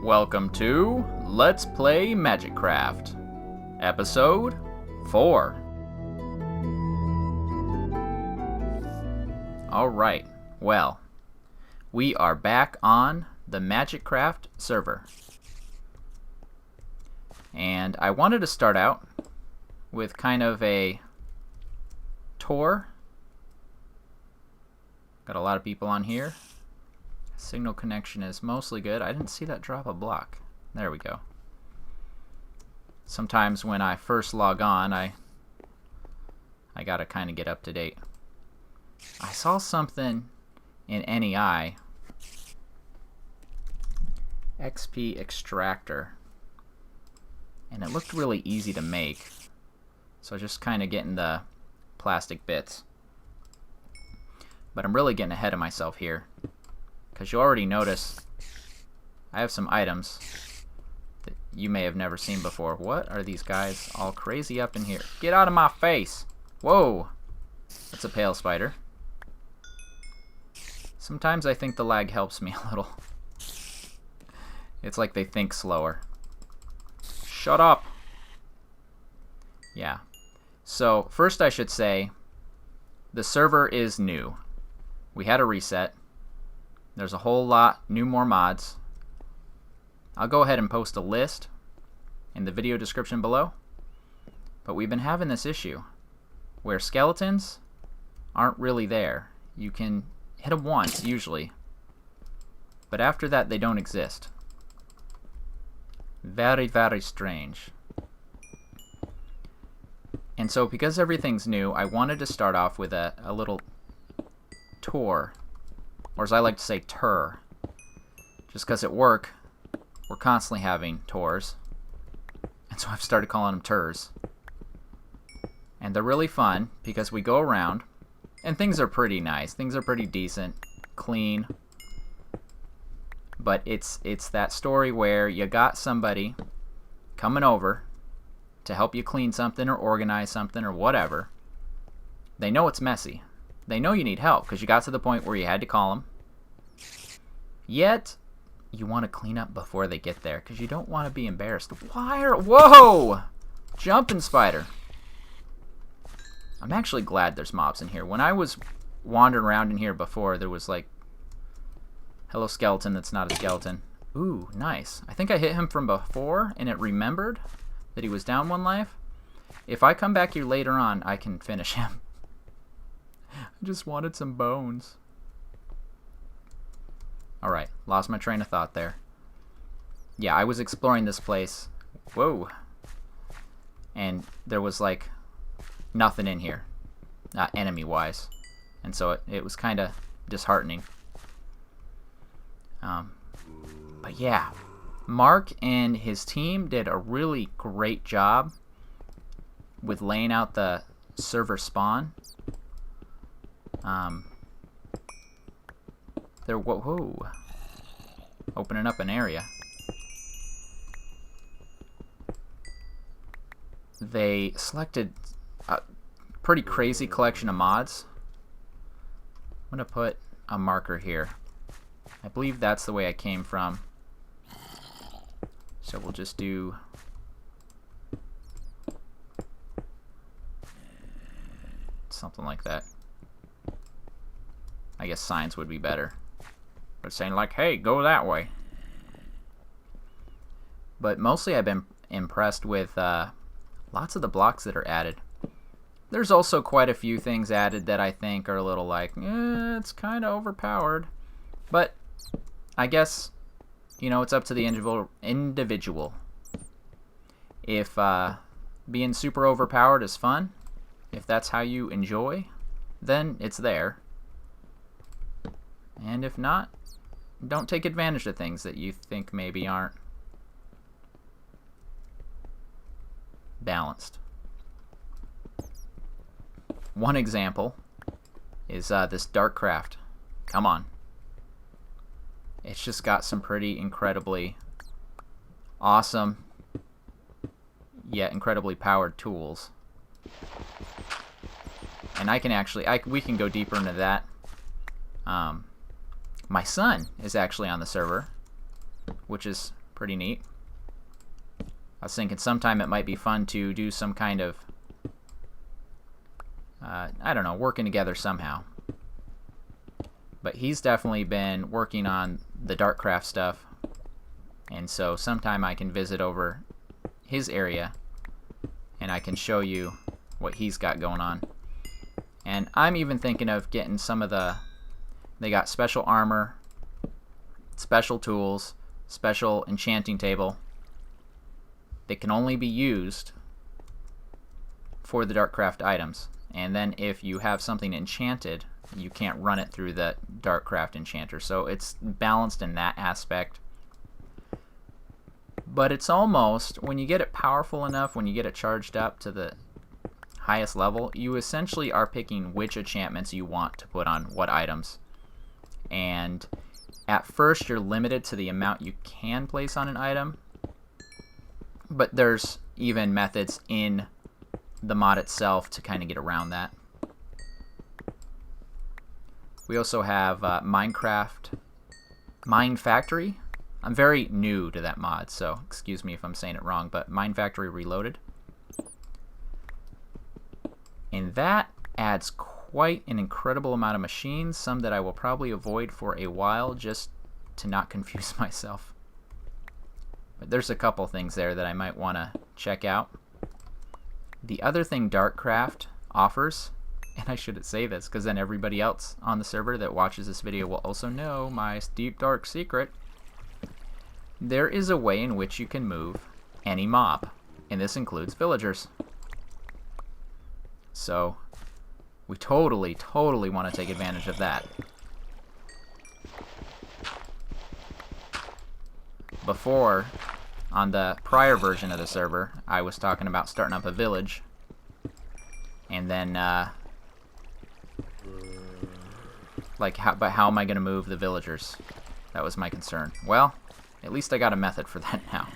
Welcome to Let's Play Magicraft, Episode 4. Alright, well, we are back on the Magicraft server. And I wanted to start out with kind of a tour. Got a lot of people on here. Signal connection is mostly good. I didn't see that drop a block. There we go. Sometimes when I first log on, I gotta kind of get up to date. I saw something in NEI. XP extractor. And it looked really easy to make. So just kind of getting the plastic bits. But I'm really getting ahead of myself here. Because you already notice I have some items that you may have never seen before. What are these guys all crazy up in here? Get out of my face! Whoa! That's a pale spider. Sometimes I think the lag helps me a little. It's like they think slower. Shut up! Yeah. So, first I should say, the server is new. We had a reset. There's a whole lot more mods. I'll go ahead and post a list in the video description below. But we've been having this issue where skeletons aren't really there. You can hit them once, usually. But after that, they don't exist. Very, very strange. And so because everything's new, I wanted to start off with a little tour. Or as I like to say, tour. Just because at work, we're constantly having tours. And so I've started calling them tours. And they're really fun because we go around and things are pretty nice. Things are pretty decent, clean. But it's that story where you got somebody coming over to help you clean something or organize something or whatever. They know it's messy. They know you need help because you got to the point where you had to call them. Yet, you want to clean up before they get there because you don't want to be embarrassed. Whoa! Jumping spider. I'm actually glad there's mobs in here. When I was wandering around in here before, there was like, hello skeleton that's not a skeleton. Ooh, nice. I think I hit him from before and it remembered that he was down one life. If I come back here later on, I can finish him. I just wanted some bones. Alright, lost my train of thought there. Yeah, I was exploring this place. Whoa. And there was like nothing in here, enemy-wise. And so it was kind of disheartening. But yeah, Mark and his team did a really great job with laying out the server spawn. They're whoa, opening up an area. They selected a pretty crazy collection of mods. I'm gonna put a marker here. I believe that's the way I came from. So we'll just do something like that. I guess signs would be better. But saying like, hey, go that way. But mostly I've been impressed with lots of the blocks that are added. There's also quite a few things added that I think are a little like, it's kind of overpowered. But I guess, you know, it's up to the individual. If being super overpowered is fun, if that's how you enjoy, then it's there. And if not, don't take advantage of things that you think maybe aren't balanced. One example is this RailCraft. Come on. It's just got some pretty incredibly awesome yet incredibly powered tools. And I can actually, we can go deeper into that. My son is actually on the server, which is Pretty neat. I was thinking sometime it might be fun to do some kind of, I don't know, working together somehow. But he's definitely been working on the Darkcraft stuff, and so sometime I can visit over his area and I can show you what he's got going on. And I'm even thinking of getting some of the, they got special armor, special tools, special enchanting table that can only be used for the Darkcraft items. And then if you have something enchanted, you can't run it through the Darkcraft enchanter. So it's balanced in that aspect. But it's almost, when you get it powerful enough, when you get it charged up to the highest level, you essentially are picking which enchantments you want to put on what items. And at first you're limited to the amount you can place on an item, but there's even methods in the mod itself to kind of get around that. We also have Minecraft Mine Factory. I'm very new to that mod, so excuse me if I'm saying it wrong, but Mine Factory Reloaded. And that adds quite an incredible amount of machines, some that I will probably avoid for a while just to not confuse myself. But there's a couple things there that I might want to check out. The other thing Darkcraft offers, and I shouldn't say this because then everybody else on the server that watches this video will also know my deep dark secret. There is a way in which you can move any mob, and this includes villagers. So we totally want to take advantage of that. Before, on the prior version of the server, I was talking about starting up a village, and then but how am I going to move the villagers? That was my concern. Well, at least I got a method for that now.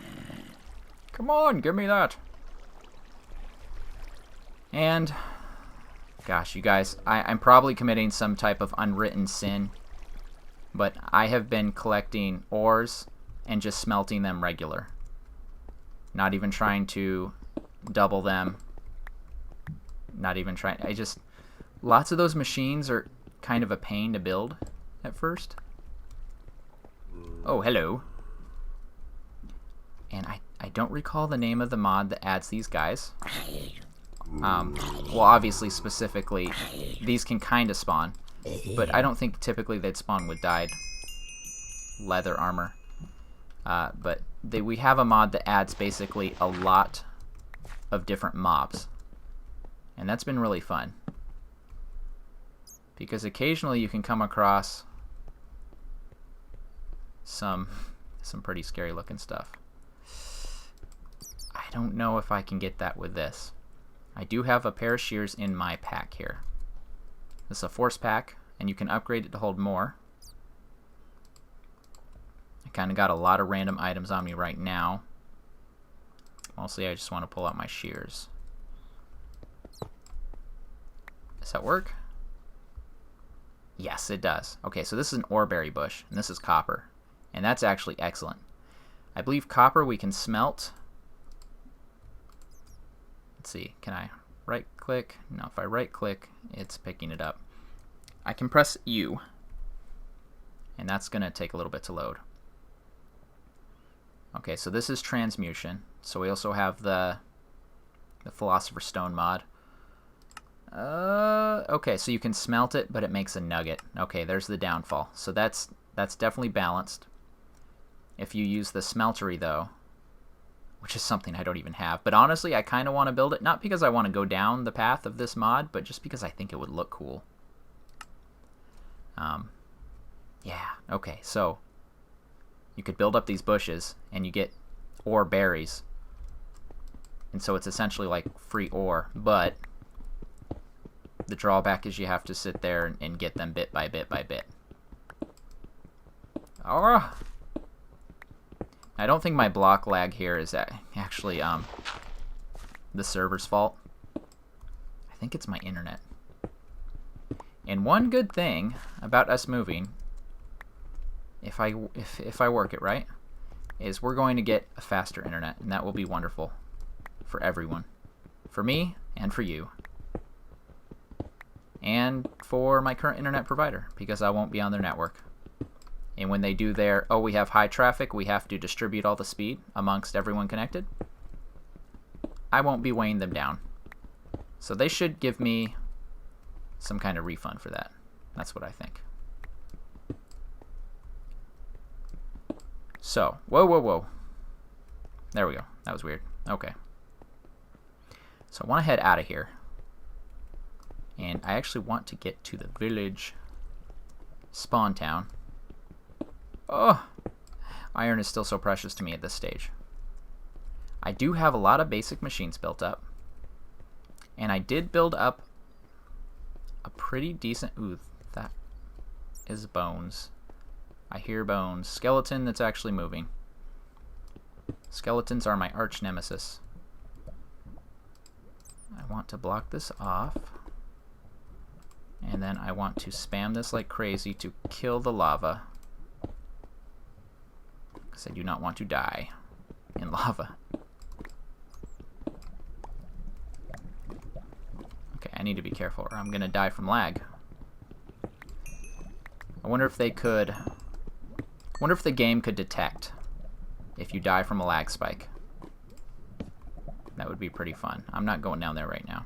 Come on, give me that. And gosh, you guys, I'm probably committing some type of unwritten sin, but I have been collecting ores and just smelting them regular. Not even trying to double them. Not even trying. Lots of those machines are kind of a pain to build at first. Oh, hello. And I don't recall the name of the mod that adds these guys. Well, obviously, specifically, these can kind of spawn, but I don't think typically they'd spawn with dyed leather armor. But we have a mod that adds basically a lot of different mobs, and that's been really fun. Because occasionally you can come across some pretty scary looking stuff. I don't know if I can get that with this. I do have a pair of shears in my pack here. This is a force pack, and you can upgrade it to hold more. I kind of got a lot of random items on me right now. Mostly I just want to pull out my shears. Does that work? Yes, it does. Okay, so this is an oreberry bush, and this is copper. And that's actually excellent. I believe copper we can smelt. Let's see, can I right click? No, if I right click, it's picking it up. I can press U, and that's going to take a little bit to load. Okay, so this is transmutation. So we also have the Philosopher's Stone mod. Okay, so you can smelt it, but it makes a nugget. Okay, there's the downfall. So that's definitely balanced. If you use the smeltery, though, which is something I don't even have, but honestly, I kind of want to build it, not because I want to go down the path of this mod, but just because I think it would look cool. Yeah, okay, so you could build up these bushes, and you get ore berries. And so it's essentially like free ore, but the drawback is you have to sit there and get them bit by bit by bit. Oh! I don't think my block lag here is actually the server's fault. I think it's my internet. And one good thing about us moving, if I work it right, is we're going to get a faster internet, and that will be wonderful for everyone. For me, and for you. And for my current internet provider, because I won't be on their network. And when they do their, oh, we have high traffic, we have to distribute all the speed amongst everyone connected, I won't be weighing them down. So they should give me some kind of refund for that. That's what I think. So, whoa. There we go. That was weird. Okay. So I want to head out of here. And I actually want to get to the village spawn town. Oh! Iron is still so precious to me at this stage. I do have a lot of basic machines built up. And I did build up a pretty decent... Ooh, that is bones. I hear bones. Skeleton that's actually moving. Skeletons are my arch nemesis. I want to block this off. And then I want to spam this like crazy to kill the lava. Because I do not want to die in lava. Okay, I need to be careful or I'm going to die from lag. I wonder if they could... I wonder if the game could detect if you die from a lag spike. That would be pretty fun. I'm not going down there right now.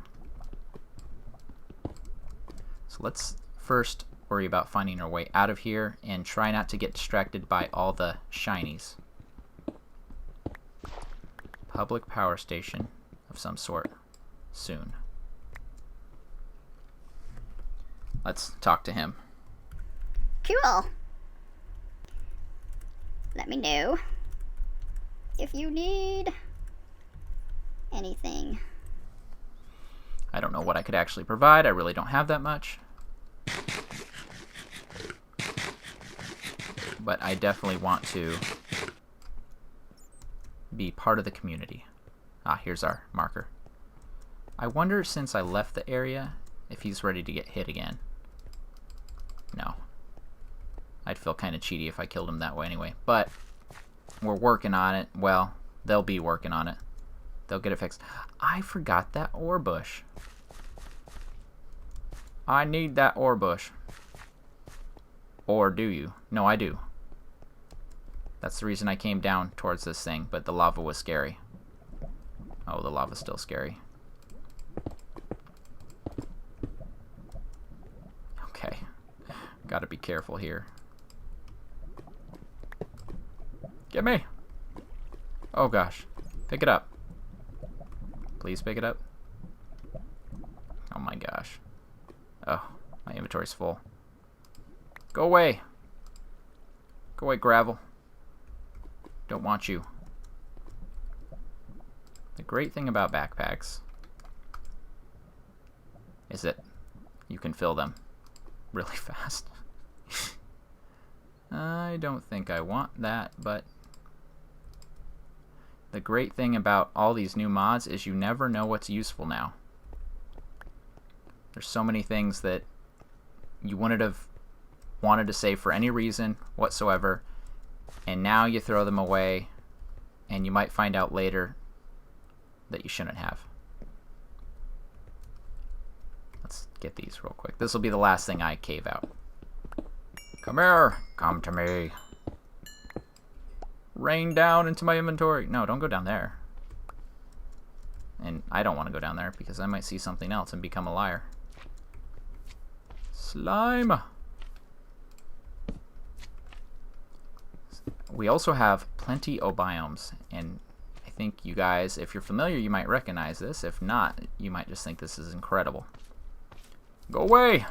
So let's first worry about finding our way out of here and try not to get distracted by all the shinies. Public power station of some sort soon. Let's talk to him. Cool. Let me know if you need anything. I don't know what I could actually provide. I really don't have that much. But I definitely want to be part of the community. Ah, here's our marker. I wonder, since I left the area, if he's ready to get hit again. No. I'd feel kind of cheaty if I killed him that way anyway. But we're working on it. Well, they'll be working on it. They'll get it fixed. I forgot that ore bush. I need that ore bush. Or do you? No, I do. That's the reason I came down towards this thing, but the lava was scary. Oh, the lava's still scary. Okay. Gotta be careful here. Get me! Oh gosh. Pick it up. Please pick it up. Oh my gosh. Oh, my inventory's full. Go away! Go away, gravel. Don't want you. The great thing about backpacks is that you can fill them really fast. I don't think I want that, but the great thing about all these new mods is you never know what's useful now. There's so many things that you wouldn't have wanted to save for any reason whatsoever, and now you throw them away, and you might find out later that you shouldn't have. Let's get these real quick. This will be the last thing I cave out. Come here! Come to me! Rain down into my inventory! No, don't go down there. And I don't want to go down there because I might see something else and become a liar. Slime! We also have plenty of biomes, and I think you guys, if you're familiar, you might recognize this. If not, you might just think this is incredible. Go away!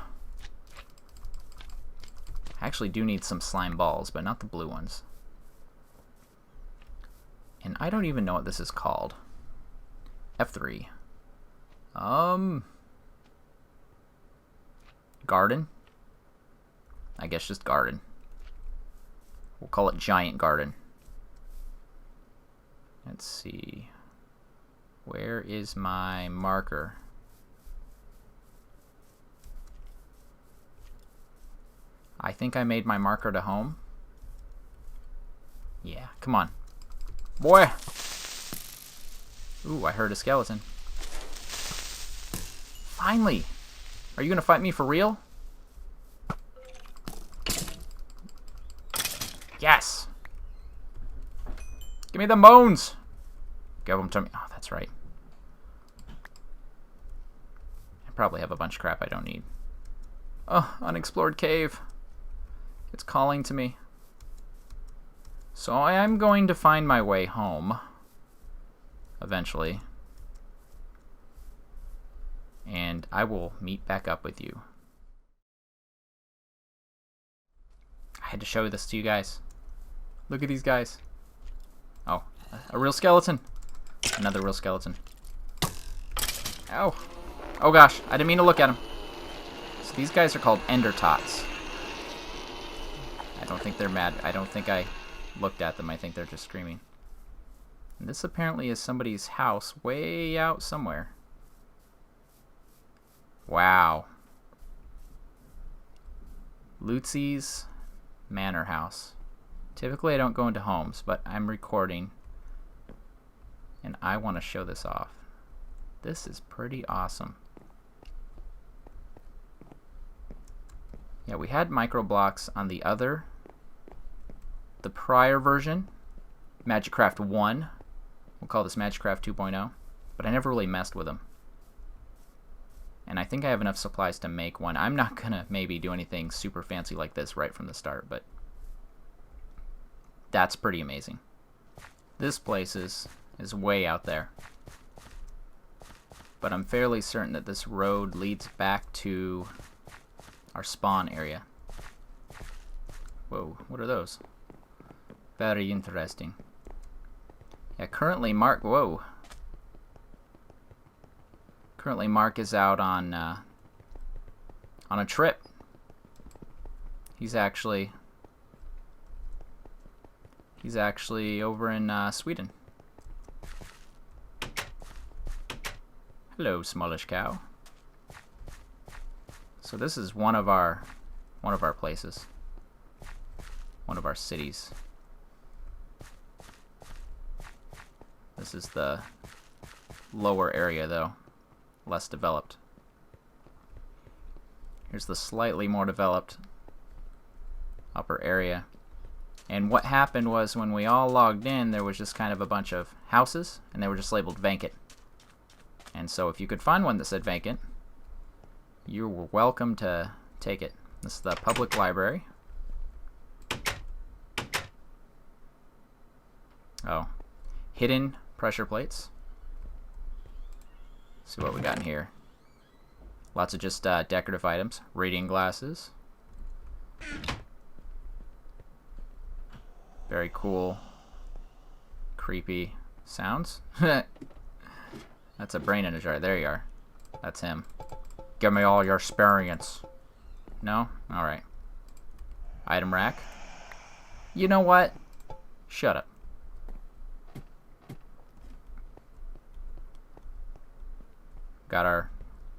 I actually do need some slime balls, but not the blue ones. And I don't even know what this is called. F3. Garden? I guess just garden. We'll call it giant garden. Let's see. Where is my marker? I think I made my marker to home. Yeah, come on. Boy! Ooh, I heard a skeleton. Finally! Are you gonna fight me for real? Yes! Give me the bones! Give them to me. Oh, that's right. I probably have a bunch of crap I don't need. Oh, unexplored cave. It's calling to me. So I am going to find my way home. Eventually. And I will meet back up with you. I had to show this to you guys. Look at these guys. Oh, a real skeleton. Another real skeleton. Ow. Oh gosh, I didn't mean to look at them. So these guys are called EnderStorage. I don't think they're mad. I don't think I looked at them. I think they're just screaming. And this apparently is somebody's house way out somewhere. Wow. Lūț's manor house. Typically I don't go into homes, but I'm recording and I want to show this off. This is pretty awesome. Yeah, we had microblocks on the prior version, Magicraft 1. We'll call this Magicraft 2.0, but I never really messed with them. And I think I have enough supplies to make one. I'm not gonna maybe do anything super fancy like this right from the start, but that's pretty amazing. This place is way out there. But I'm fairly certain that this road leads back to our spawn area. Whoa, what are those? Very interesting. Yeah, currently Mark, whoa. Currently Mark is out on a trip. He's actually over in Sweden. Hello, smallish cow. So this is one of our places. One of our cities. This is the lower area though, less developed. Here's the slightly more developed upper area. And what happened was when we all logged in, there was just kind of a bunch of houses, and they were just labeled vacant. And so if you could find one that said vacant, you were welcome to take it. This is the public library. Oh, hidden pressure plates. See what we got in here. Lots of just decorative items. Reading glasses. Very cool. Creepy sounds. That's a brain in a jar. There you are. That's him. Give me all your experience. No? Alright. Item rack. You know what? Shut up. Got our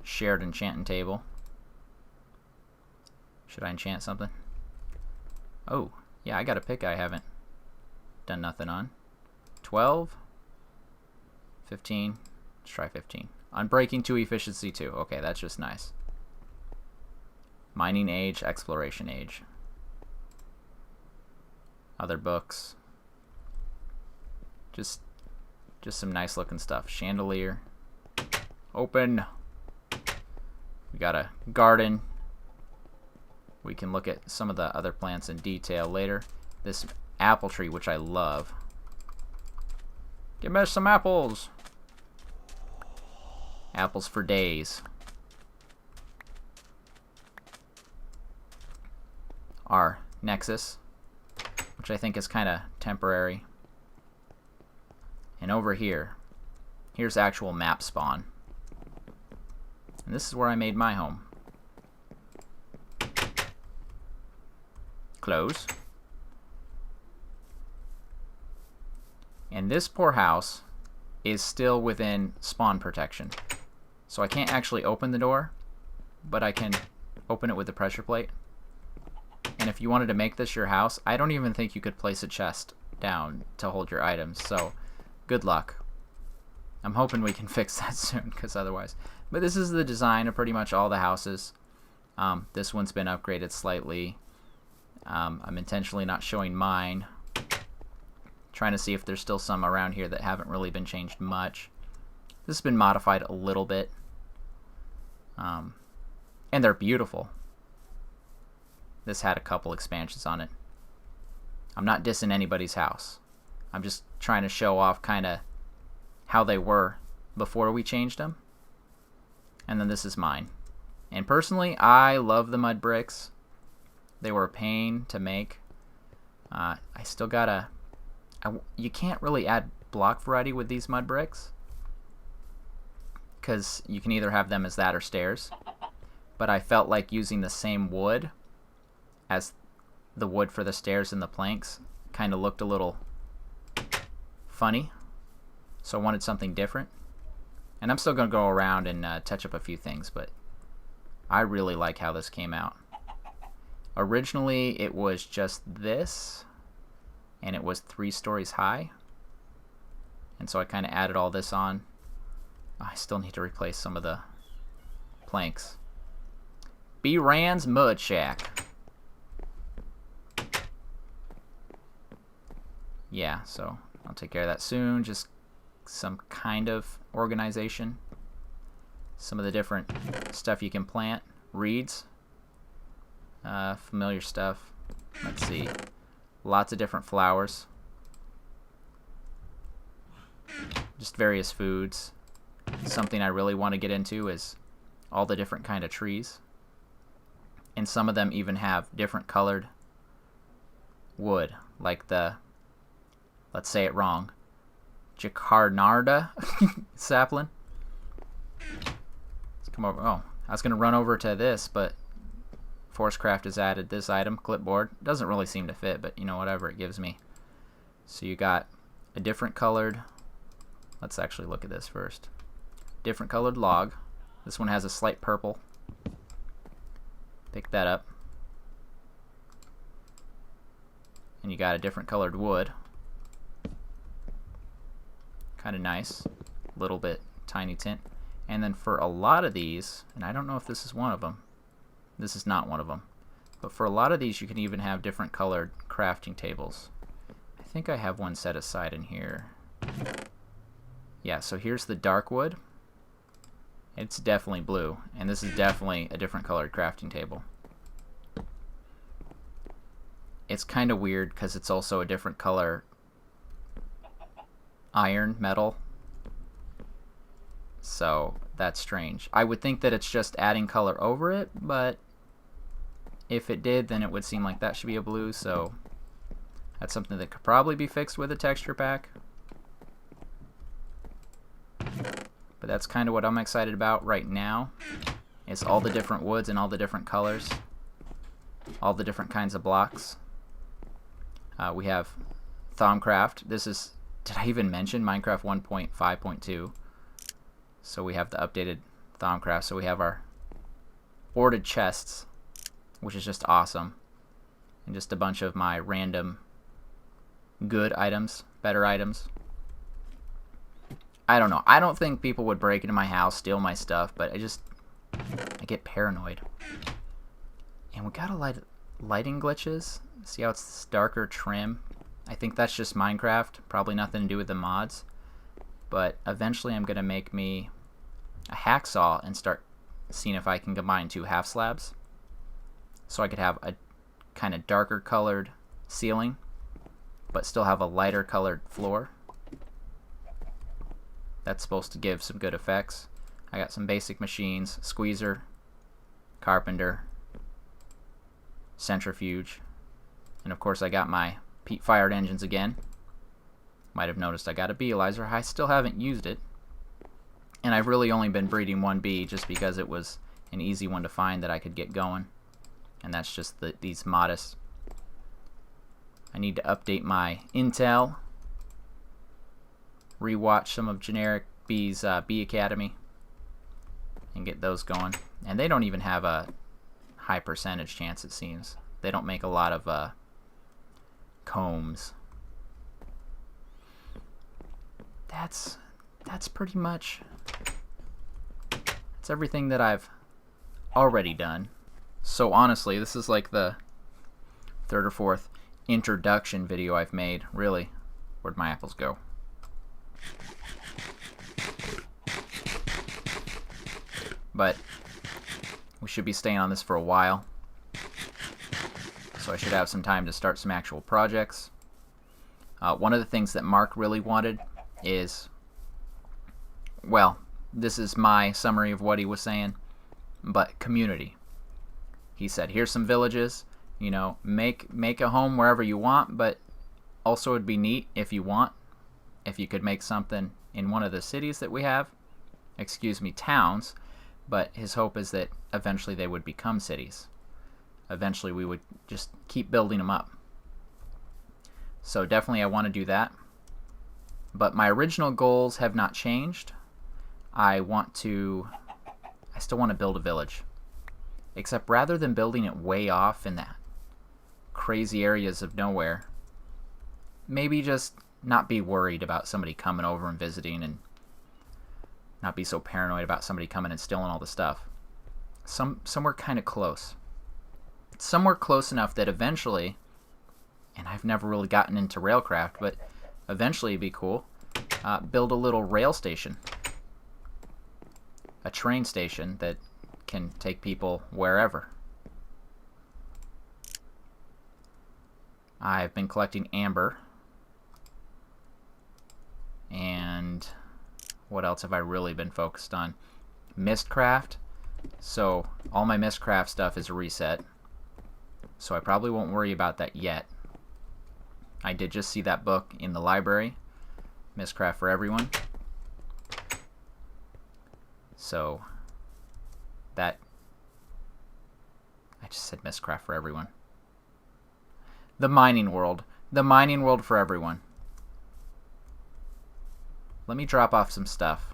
shared enchanting table. Should I enchant something? Oh, yeah, I got a pick I haven't done nothing on. 12. 15. Let's try 15. Unbreaking 2, efficiency 2. Okay, that's just nice. Mining age, exploration age. Other books. Just some nice looking stuff. Chandelier. Open. We got a garden. We can look at some of the other plants in detail later. This apple tree, which I love. Give me some apples. Apples for days. Our nexus, which I think is kind of temporary. And over here, here's actual map spawn. And this is where I made my home. Close. And this poor house is still within spawn protection. So I can't actually open the door, but I can open it with the pressure plate. And if you wanted to make this your house, I don't even think you could place a chest down to hold your items. So good luck. I'm hoping we can fix that soon, because otherwise. But this is the design of pretty much all the houses. This one's been upgraded slightly. I'm intentionally not showing mine. Trying to see if there's still some around here that haven't really been changed much. This has been modified a little bit. And they're beautiful. This had a couple expansions on it. I'm not dissing anybody's house. I'm just trying to show off kind of how they were before we changed them. And then this is mine. And personally, I love the mud bricks. They were a pain to make. I still gotta... you can't really add block variety with these mud bricks, because you can either have them as that or stairs. But I felt like using the same wood as the wood for the stairs and the planks kind of looked a little funny. So I wanted something different. And I'm still going to go around and touch up a few things, but I really like how this came out. Originally it was just this, and it was 3 stories high. And so I kind of added all this on. I still need to replace some of the planks. B-Ran's Mud Shack. Yeah, so I'll take care of that soon. Just some kind of organization. Some of the different stuff you can plant. Reeds. Familiar stuff. Let's see. Lots of different flowers. Just various foods. Something I really want to get into is all the different kind of trees. And some of them even have different colored wood. Like the, let's say it wrong, Jacarnarda sapling. Let's come over. Oh, I was going to run over to this, but ForestCraft has added this item, clipboard. Doesn't really seem to fit, but you know, whatever it gives me. So you got a different colored, let's actually look at this first. Different colored log. This one has a slight purple. Pick that up. And you got a different colored wood. Kind of nice. Little bit tiny tint. And then for a lot of these, and I don't know if this is one of them. This is not one of them. But for a lot of these, you can even have different colored crafting tables. I think I have one set aside in here. Yeah, so here's the dark wood. It's definitely blue, and this is definitely a different colored crafting table. It's kind of weird because it's also a different color iron metal. So that's strange. I would think that it's just adding color over it, but if it did, then it would seem like that should be a blue, so that's something that could probably be fixed with a texture pack. But that's kind of what I'm excited about right now, is all the different woods and all the different colors, all the different kinds of blocks. We have ThaumCraft. This is, did I even mention Minecraft 1.5.2? So we have the updated ThaumCraft. So we have our boarded chests, which is just awesome, and just a bunch of my random good items, better items. I don't know. I don't think people would break into my house, steal my stuff, but I get paranoid. And we got a lot of lighting glitches. See how it's this darker trim? I think that's just Minecraft. Probably nothing to do with the mods. But eventually I'm going to make me a hacksaw and start seeing if I can combine 2 half slabs. So I could have a kind of darker colored ceiling, but still have a lighter colored floor. That's supposed to give some good effects. I got some basic machines: squeezer, carpenter, centrifuge, and of course I got my peat fired engines again. Might have noticed I got a beealizer. I still haven't used it, and I've really only been breeding 1 bee just because it was an easy one to find that I could get going, and that's just these modest. I need to update my intel, rewatch some of Generikb's BEEcademy, and get those going. And they don't even have a high percentage chance, it seems. They don't make a lot of combs. that's pretty much, that's everything that I've already done. So honestly, this is like the third or fourth introduction video I've made. Really, where'd my apples go? But we should be staying on this for a while, so I should have some time to start some actual projects. One of the things that Mark really wanted is, well, this is my summary of what he was saying, but community. He said, here's some villages, you know, make a home wherever you want, but also it'd be neat if you could make something in one of the cities that we have, towns, but his hope is that eventually they would become cities. Eventually we would just keep building them up. So definitely I want to do that. But my original goals have not changed. I still want to build a village. Except rather than building it way off in the crazy areas of nowhere, maybe just not be worried about somebody coming over and visiting, and not be so paranoid about somebody coming and stealing all the stuff. Somewhere kind of close. Somewhere close enough that eventually, and I've never really gotten into RailCraft, but eventually it'd be cool, build a little rail station. A train station that can take people wherever. I've been collecting amber. And what else have I really been focused on? MystCraft. So all my MystCraft stuff is a reset. So I probably won't worry about that yet. I did just see that book in the library, MystCraft for Everyone. So that, I just said MystCraft for Everyone. The mining world. The mining world for everyone. Let me drop off some stuff.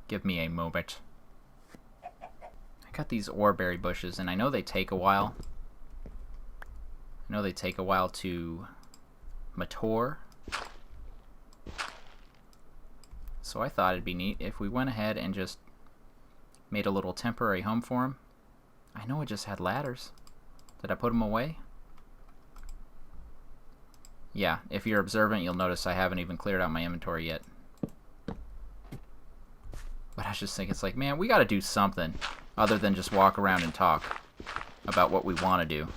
Give me a moment. I got these oreberry bushes, and I know they take a while. I know they take a while to mature. So I thought it'd be neat if we went ahead and just made a little temporary home for him. I know it just had ladders. Did I put them away? Yeah, if you're observant, you'll notice I haven't even cleared out my inventory yet. But I was just thinking, it's like, man, we gotta do something other than just walk around and talk about what we want to do.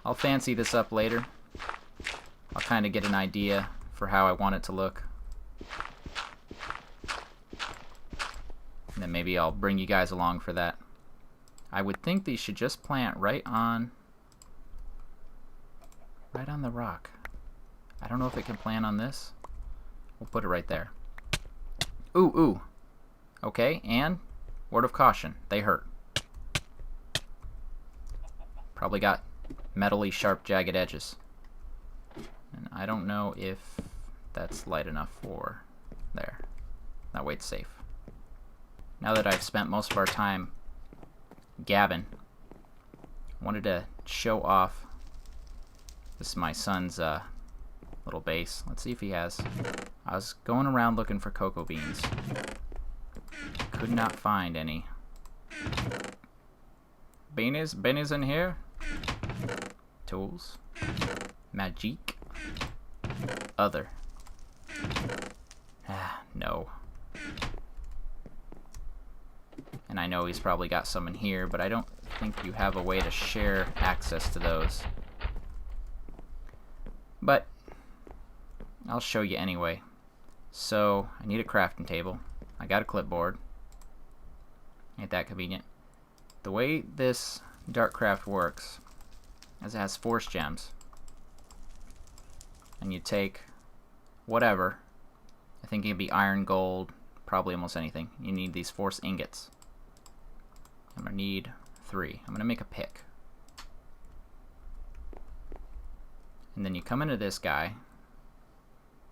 I'll fancy this up later. I'll kind of get an idea for how I want it to look. And then maybe I'll bring you guys along for that. I would think these should just plant right on the rock. I don't know if it can plant on this. We'll put it right there. Ooh, ooh. Okay, and word of caution, they hurt. Probably got metally sharp, jagged edges. And I don't know if that's light enough for there. That way it's safe. Now that I've spent most of our time gabbing, I wanted to show off. This is my son's little base. Let's see if he has. I was going around looking for cocoa beans. Could not find any. Beanies in here? Tools. Magic. Other. No. And I know he's probably got some in here, but I don't think you have a way to share access to those. But I'll show you anyway. So I need a crafting table. I got a clipboard. Ain't that convenient? The way this Darkcraft works is it has force gems. And you take whatever. I think it can be iron, gold, probably almost anything. You need these force ingots. I'm going to need 3. I'm going to make a pick. And then you come into this guy.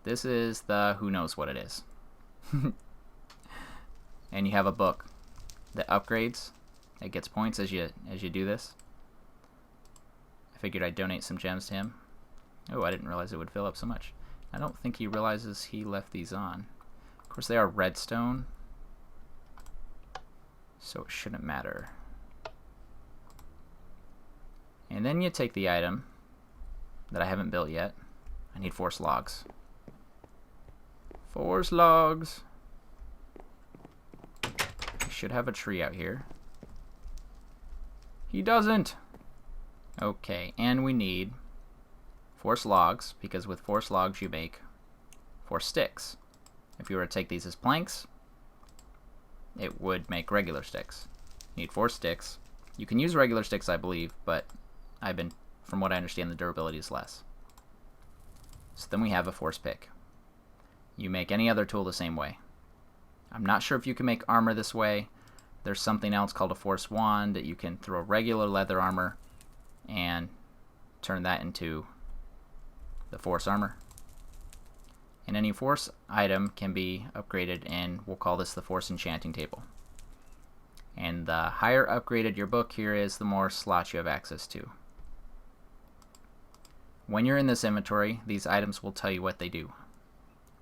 This is the who knows what it is. And you have a book that upgrades. It gets points as you do this. I figured I'd donate some gems to him. Oh, I didn't realize it would fill up so much. I don't think he realizes he left these on. Of course, they are redstone, so it shouldn't matter. And then you take the item that I haven't built yet. I need force logs. Force logs. He should have a tree out here. He doesn't. Okay, and we need force logs, because with force logs you make force sticks. If you were to take these as planks, it would make regular sticks. You need force sticks. You can use regular sticks, I believe, but from what I understand, the durability is less. So then we have a force pick. You make any other tool the same way. I'm not sure if you can make armor this way. There's something else called a force wand that you can throw regular leather armor and turn that into the force armor. And any force item can be upgraded, and we'll call this the force enchanting table. And the higher upgraded your book here is, the more slots you have access to. When you're in this inventory, these items will tell you what they do.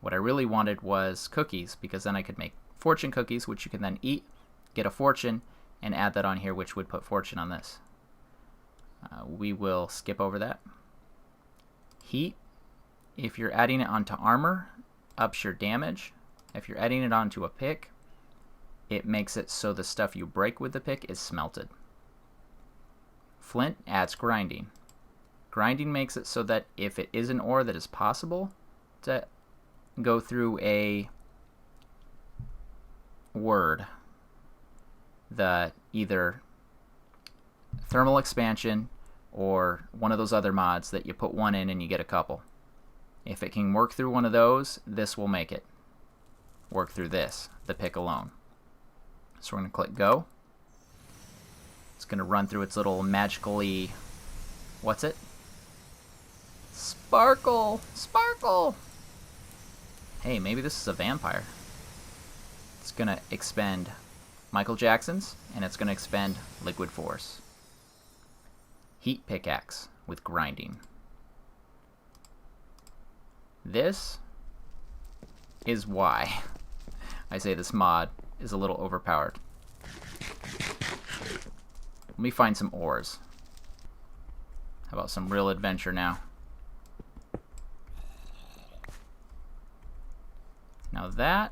What I really wanted was cookies, because then I could make fortune cookies, which you can then eat, get a fortune, and add that on here, which would put fortune on this. We will skip over that. Heat, if you're adding it onto armor, ups your damage. If you're adding it onto a pick, it makes it so the stuff you break with the pick is smelted. Flint adds grinding. Grinding makes it so that if it is an ore that is possible to go through a word, the either thermal expansion or one of those other mods that you put one in and you get a couple. If it can work through one of those, this will make it work through this, the pick alone. So we're going to click go. It's going to run through its little magically, what's it? Sparkle! Sparkle! Hey, maybe this is a vampire. It's going to expend Michael Jackson's, and it's going to expend liquid force. Heat pickaxe with grinding. This is why I say this mod is a little overpowered. Let me find some ores. How about some real adventure now? Now that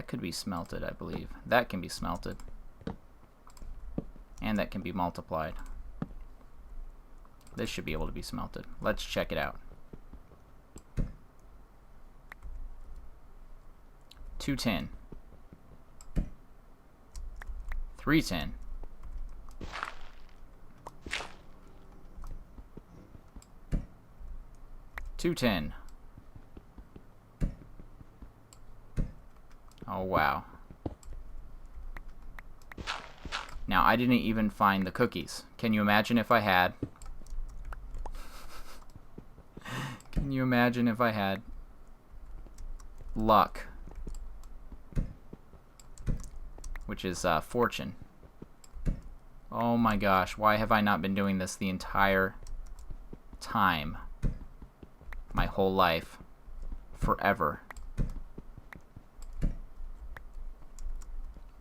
could be smelted, I believe. That can be smelted. And that can be multiplied. This should be able to be smelted. Let's check it out. 210. 310. 210. Oh, wow. Now, I didn't even find the cookies. Can you imagine if I had? Can you imagine if I had luck? Which is fortune. Oh my gosh, why have I not been doing this the entire time? My whole life. Forever.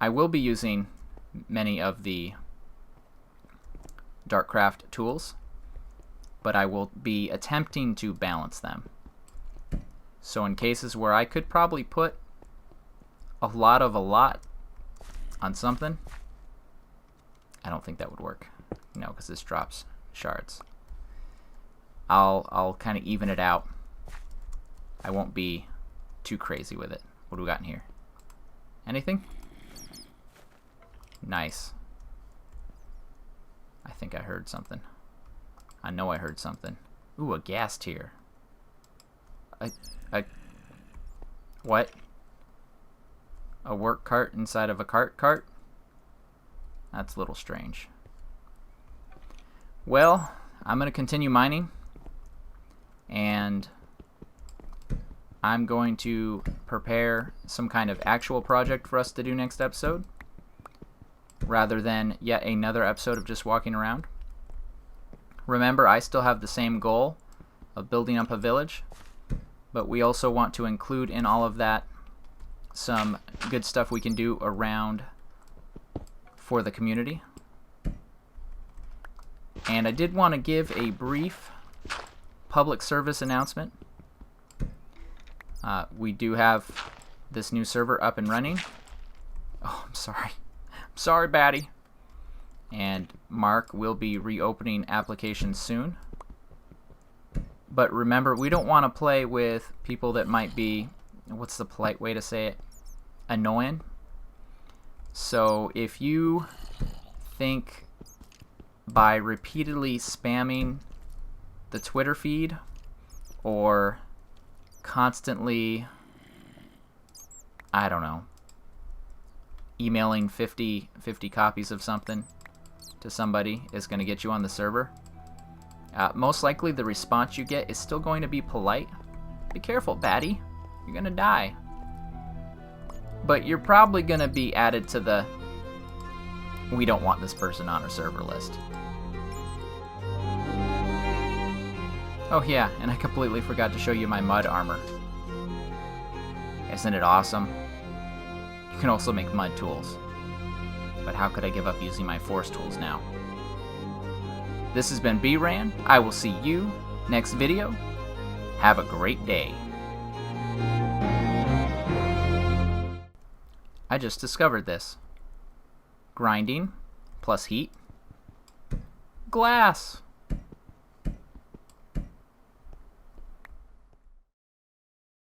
I will be using many of the DarkCraft tools, but I will be attempting to balance them. So in cases where I could probably put a lot on something, I don't think that would work. No, because this drops shards. I'll kind of even it out. I won't be too crazy with it. What do we got in here? Anything? Nice. I think I heard something. I know I heard something. Ooh, a gas tier. What? A work cart inside of a cart? That's a little strange. Well, I'm going to continue mining. And I'm going to prepare some kind of actual project for us to do next episode, rather than yet another episode of just walking around. Remember, I still have the same goal of building up a village, but we also want to include in all of that some good stuff we can do around for the community. And I did want to give a brief public service announcement. We do have this new server up and running. Oh, I'm sorry. I'm sorry, Batty. And Mark will be reopening applications soon. But remember, we don't want to play with people that might be, what's the polite way to say it, annoying. So if you think by repeatedly spamming the Twitter feed or constantly, I don't know, emailing 50 copies of something to somebody is going to get you on the server, most likely the response you get is still going to be polite. Be careful, Batty. You're going to die. But you're probably going to be added to the we don't want this person on our server list. Oh yeah, and I completely forgot to show you my mud armor. Isn't it awesome? You can also make mud tools. But how could I give up using my forest tools now? This has been BRAN. I will see you next video. Have a great day. I just discovered this. Grinding plus heat. Glass.